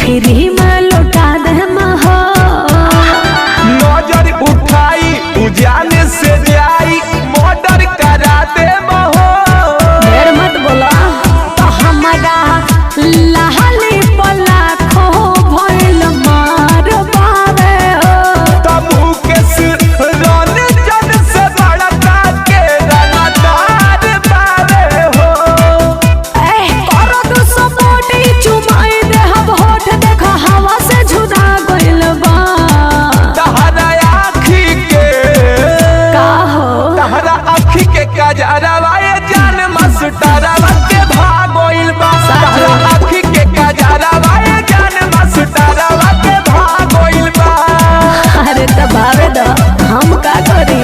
Free में लौटा दे हो। नजर उठाई उजाले से जाई मर्डर करा दे हो। ढेर मत बोला तो हमारा लाली पला खो भइल मार बावे हो। तबू के रन जन से बड़का के रंगदार बावे हो। करो तो सपोर्ट चुमाई दे हम होठ देखा हवा से झुरा गइल बा। तहरा आँखी के का हो तहरा आँखी के कजरवा ये जान मस्टरवा के भागोइल बा। तहरा आँखी के कजरवा ये जान मस्टरवा के भागोइल बा। अरे दबावे दो हम का करी।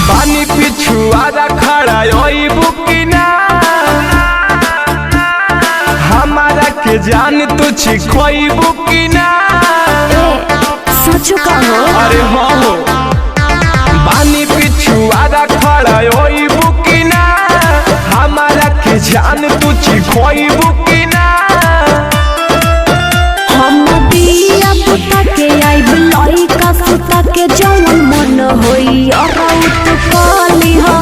पानी पिछुआरा खड़ा ओई बुकिना हमारा के जान तू छिखोई बुकिना। सच कहो अरे हाँ हो पानी पिछुआरा खड़ा ओई बुकिना हमारा के जान तू छिखोई बुकिना। हम दिया पुता के आई बिलाई का सुता के जवन मन होई और काली हो।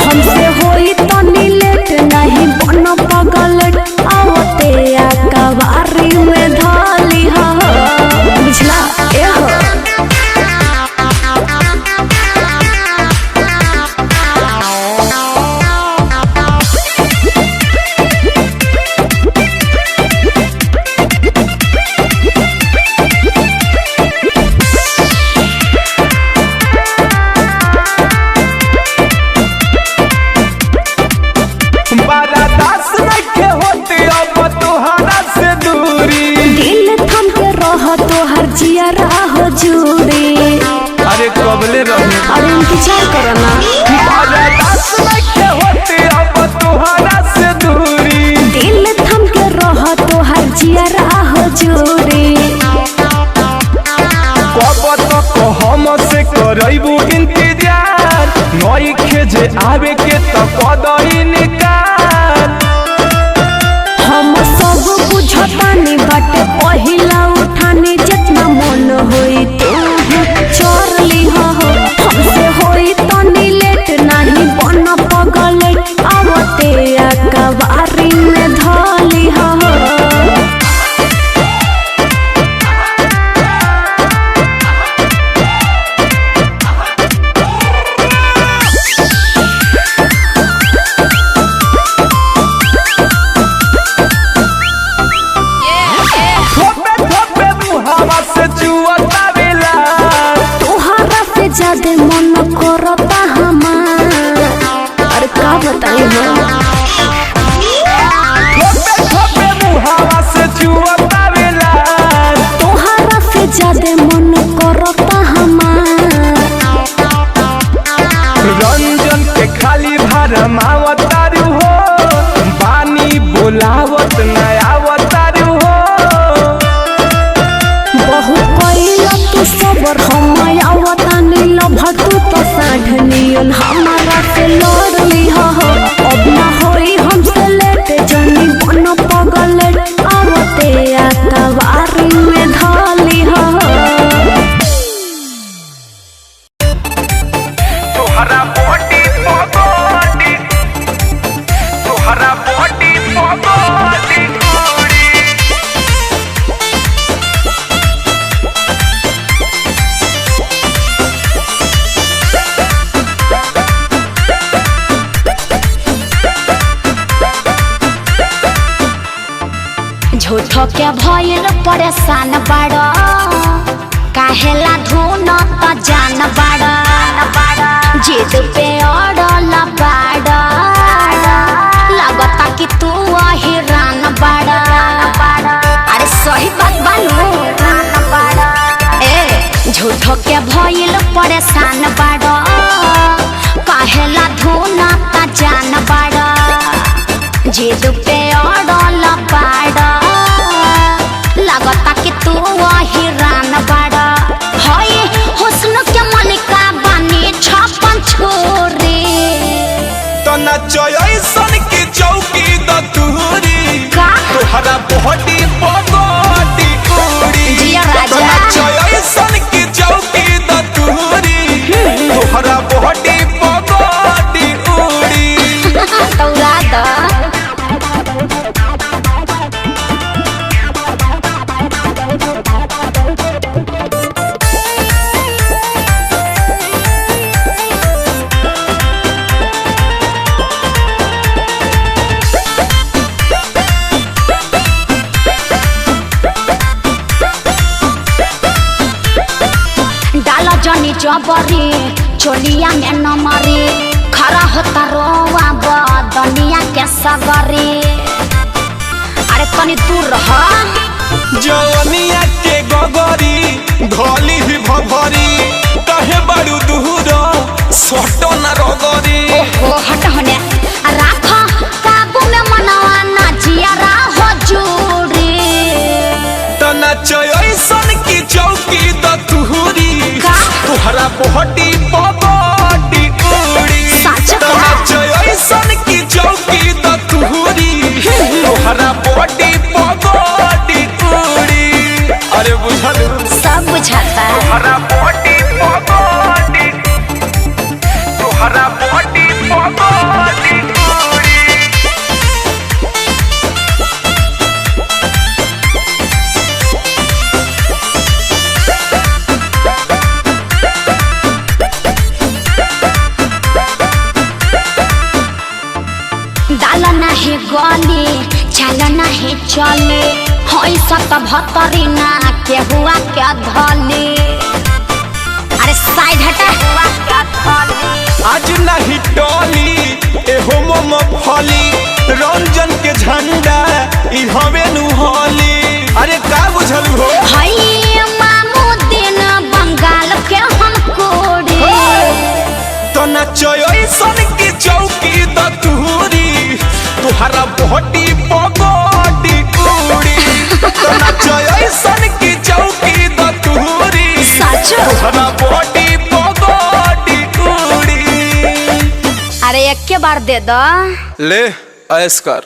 हमसे होई तो लेट नहीं बन पगल आवते आ कवारी में धाली हो। बुझला ए हो बड़ा दास नहीं होती अब तुहरा से दूरी। दिल थम के रह तो हर जिया हो जुड़ी। अरे कबले रहे अरे इंतजार करो ना। बड़ा दास नहीं होती अब तुहरा से दूरी। दिल थम के रह तो हर जिया हो जुड़ी। कब तक हम से करबू इंतजार नई खेजे आवे के तो कदई निकाल। हम सब बुझतानी बाटे पहिला उठानी जितना मन होई तू चोर ली हो। हमसे होई तो लेट नहीं बन पगल आवते आ कवारी में धाली हो। थोपे थोपे मुहावा से चुअता बेला तुहरा से ज्यादा मन करता हमार। अरे का बताई हो थोपे थोपे मुहावा से चुअता बेला तुहरा से ज्यादा मन करता हमार। रंजन के खाली भरमावतारू हो बानी बोलावत नयावतारू हो। बहुत कइला तू सबर हम आवतानी लभटू तो साढ़नियन हमारा से लड़ली हो। अब ना होई हमसे लेट जनी बन पगल आवते आ कवारी में धाली हो। तुहरा बॉडी पगोडी तुहरा बॉडी पगोडी गोरी। झूठो के भइल परेशान बाड़ काहेला धुन त जान बाड़ जिद पे अड़ल बाड़ लगता कि तू हिरान बाड़। अरे सही बात बानू ए परेशान बाड़ा काहेला धोना ता जान बाड़ा जिद पे अड़ल बाड़ा लगता कि तू हिरान बाड़ा हई हुस्न के मलिका बानी छप्पन छोरी तो नचो ऐसन की चौकी द तुहरी का तोहरा बॉडी बॉडी उड़ी जिया राजा। तो नचो ऐसन की चौकी द तुहरी तोहरा बॉडी बॉडी उड़ी तौरा द डाला जनी जबरी चोलिया में न मरी खरा होता रोवा बदनिया के सगरी अरे तनी दूर रह जवनिया के गगरी धोली ही भभरी कहे बड़ू दूर सोटो न रगरी ओहो हट होने राख काबू में मनवा ना जिया हो जूरी तो नचो ऐसन की चौकी द तुहरी का? तोहरा बॉडी बॉडी उड़ी सच तो का? नचो ऐसन की चौकी द तुहरी तोहरा बॉडी बॉडी उड़ी अरे बुझल सब बुझाता तोहरा बॉडी बॉडी तोहरा बॉडी बॉडी उड़ी दाल नाही गली चल नाही चले हई सत भतरी ना के हुआ के धली अरे साइड हटा हुआ के धली आज नहीं टोली एहो मोम फली रंजन के झंडा ई हवे नुहली अरे का बुझल हो हई मामू दिन बंगाल के हम कोड़ी तो नचो ऐसन की चौकी द तुहरी तोहरा बॉडी बॉडी उड़ी तो नचो ऐसन की चौकी द तुहरी सच तोहरा बॉडी बॉडी उड़ी अरे एक के बार दे दो ले ऐस कर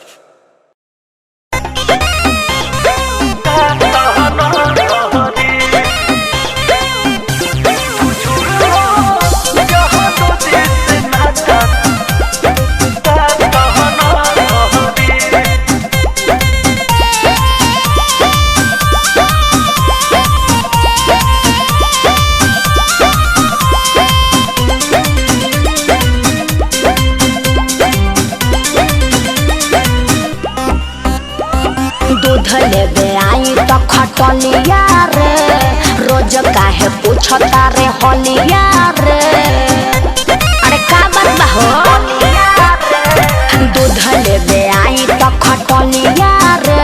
दूध लेबे आई तो खटलिया रे रोज काहे पूछता रे होलिया रे अरे का बात बा हो दूध लेबे आई तो खटलिया रे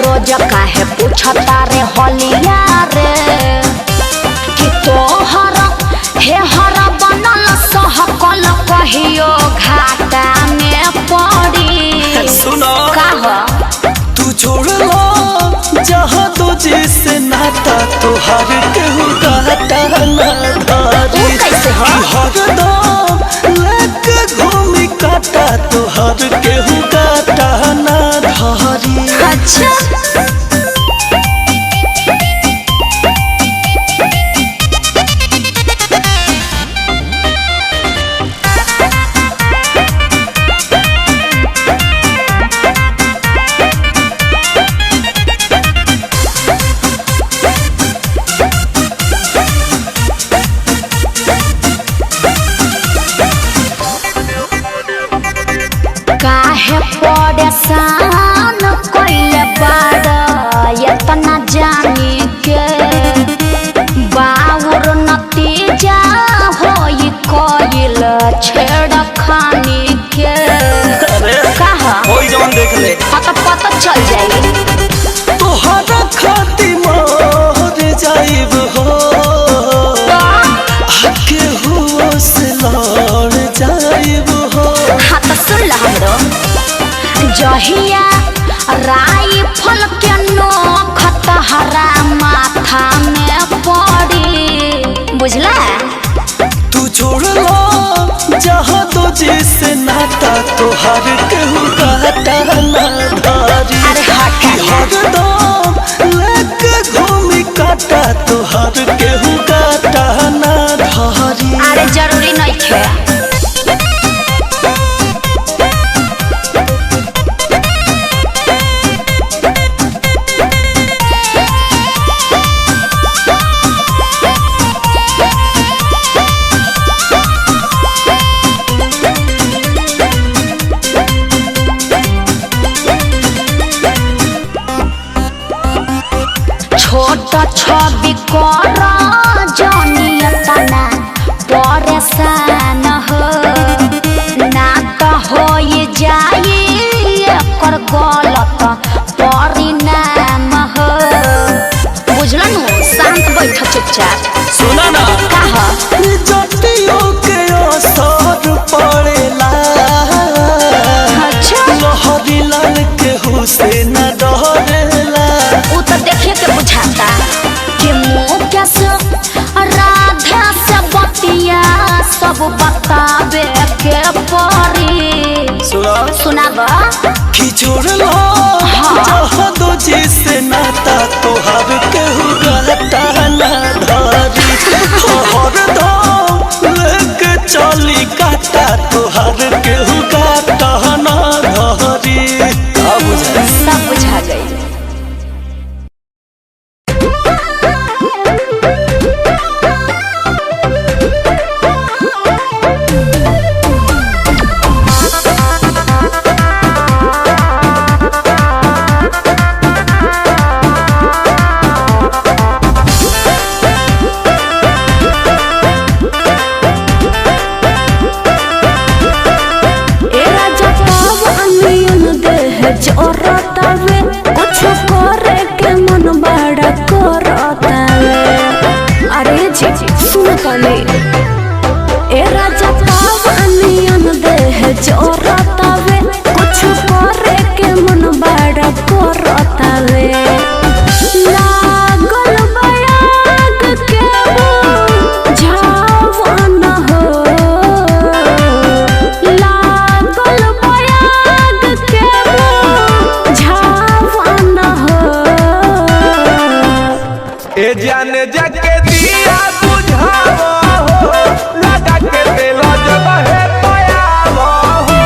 रोज काहे पूछता रे होलिया रे कि तोहर हे हर बनल सहकल कहियो घाटा में पड़ी सुनो का हो तू छोड़ लो जहाँ तुझे से नाता तुहार केहू काटा ना धारी वो कैसे हो? हरदम लेके घूमी काटा तुहार केहू काटा ना धारी अच्छा काहे परेशान कइले बाड़ा एतना जानी के बाउर नतीजा होई कइल छेड़खानी के कहा कोई जौन देख ले पता चल जाई तोहरा खातिर मर जाइब हो जहिया राइफल के नोख तहरा माथा में पड़ी बुझला। तू छोड़ लो जहाँ तो जिसे नाता तोहार केहू काटा ना धारी। अरे हट हरदम लेके घूमी काटा तोहार केहू काटा ना धारी। अरे जरूरी नहीं थे। छोट छवि कर जनियता ना परेशान हो ना तो हो जाए एकर गलत परिणाम हो बुझलन। शांत बैठ चुपचाप। सुना ना कहा जटियों के असर पड़ेला। अच्छा लहरी लाल के हुसैन डरेला। वो तो देखे के बुझाता कि मुँह कैसे राधा से बतिया सब बतावे के परी। सुनाबा खिचोड़ लो जहाँ दो जिसे नाता तोहार केहू गाता ना धारी। हरदम लेके चली काटा तोहार केहू गाता ना धारी। का बुझा सब बुझा गई। जोरतावे कुछ करे के मन बड़ा करतावे। अरे जी सुन तनी ए राजा पावनियन देह जोरतावे कुछ करे के मन बड़ा करतावे। लागल बयाग के झावन हो लागल बयाग के झावन हो। ए जान जाके दिया बुझावो हो लगा के दिल जब है पायावो हो।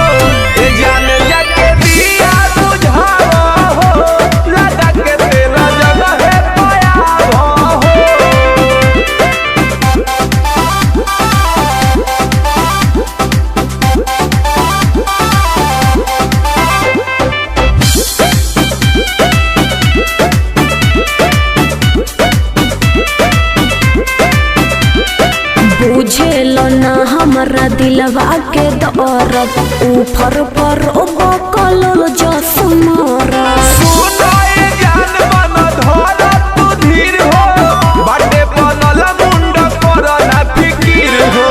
ए जान जाके दिया बुझावो हो लगा के दिल जब है पायावो हो। बुझेलो ना हमरा दिलवा के दर्द ऊपर पर बकल जस मरद। सुनो ए जान मन धर तू धीर हो बाटे बनल मुंड पर ना फिकीर हो।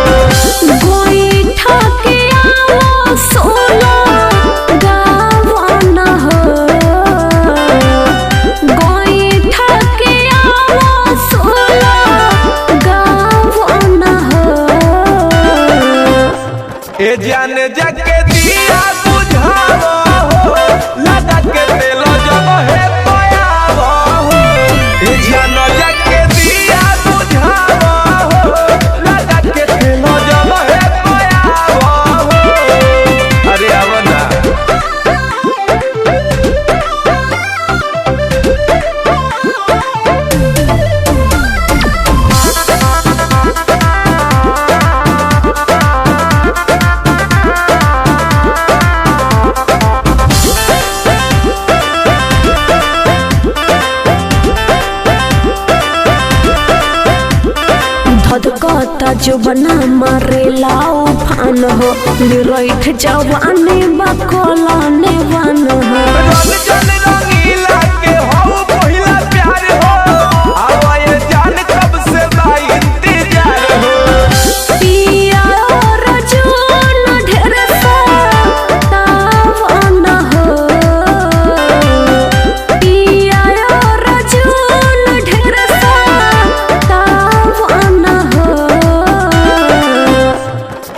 गोईठा के आओ सोना गावन हो गोईठा के आओ सोना गावन हो। ए जान जाके दिया बुझावो हो लगा के दिल जब है पायावो हो। ए जान जाके दिया बुझावो हो लगा के दिल जब है पायावो हो। अरे आवा ना धधकता जुबना मारेला उफान हो निरैठ जवानी बकला नेवान हो। रंग जन रंगीला के हो पहिला प्यार हो आवा ये जान कब से बा इंतजार हो। पिया और जून ढेर सा तावन हो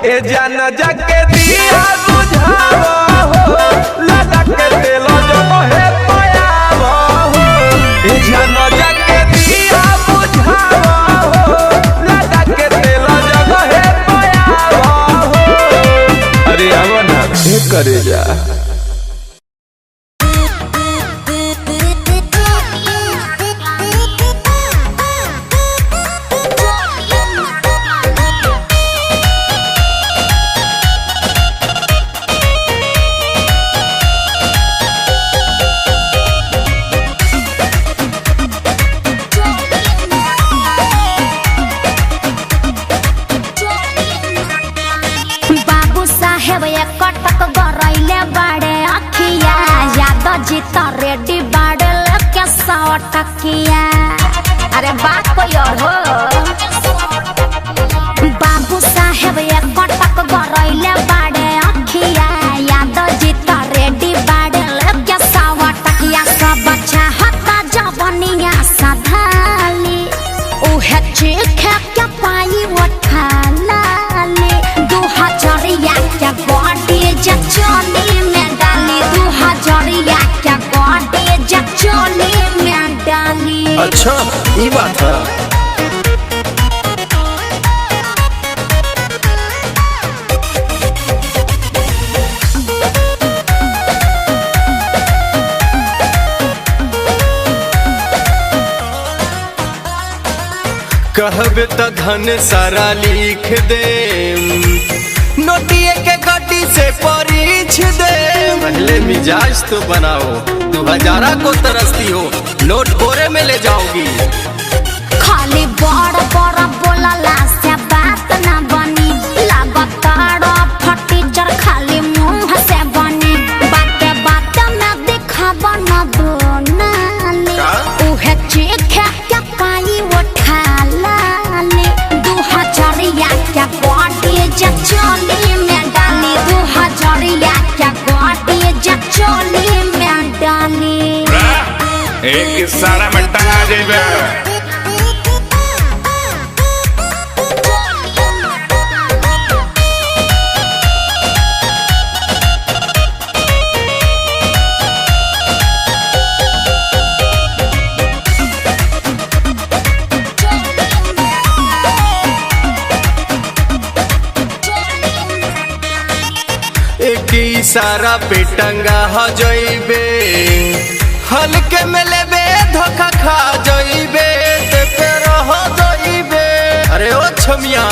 ए जान जाके दिया बुझावा हो लगा के तेल जब है पयावा हो ए जान जाके दिया बुझावा हो लगा के तेल जब है पयावा हो। अरे आवा ना करे जा कटक गरैले बाड़े अखिया याद जीत रेडी बाड़े के 100 टकिया। अरे बात कोई और हो बाबू साहेब ये कटक गरैले बाड़े अखिया याद जीत रेडी बाड़े के 100 टकिया। सब चाहता जवनिया सधाली उहे चीख के पाई उठाला 2000 क्या बॉडी जचोली में डाली 2000 क्या बॉडी जचोली में डाली। अच्छा ये बात है। कहबे त धन सारा लिख दे नोटिए के गड्डी से परीछ दे। पहले मिजाज तो बनाओ 2000 को तरसती हो नोट बोरे में ले जाओगी। खाली बड़ बड़ बोलला से बात ना बनी लगातार फटीचर खाली मुंह से बनी बाते बात में दिखावा न दोनाली उहे चीख के पाई उठाला 2000 क्या बॉडी जचोली में डाली 2000 क्या बॉडी जचोली में डाली। एक सारा में टंगा देबे सारा पे टंगा हो जाइबे हल्के में लेबे धोखा खा जाइबे ते फिर हो जाइबे। अरे ओ छमिया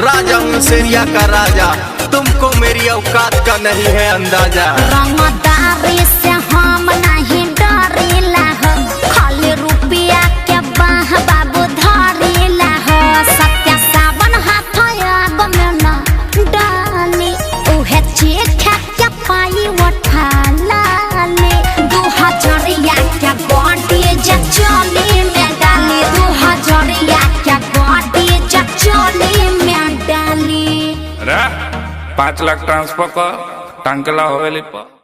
राजा हूँ सेरिया का राजा तुमको मेरी औकात का नहीं है अंदाजा। रंगदारी से हम नहीं डरीला हो खाली रुपया के बाह बाबू धरीला हो सत्य सावन हाथ आग में न डाली उहे चीख के पाई उठाला 2000 क्या बॉडी जचोली में डाली 2000 क्या बॉडी जचोली में डाली। 5 लाख ट्रांसफर कर टांकला होवेली पर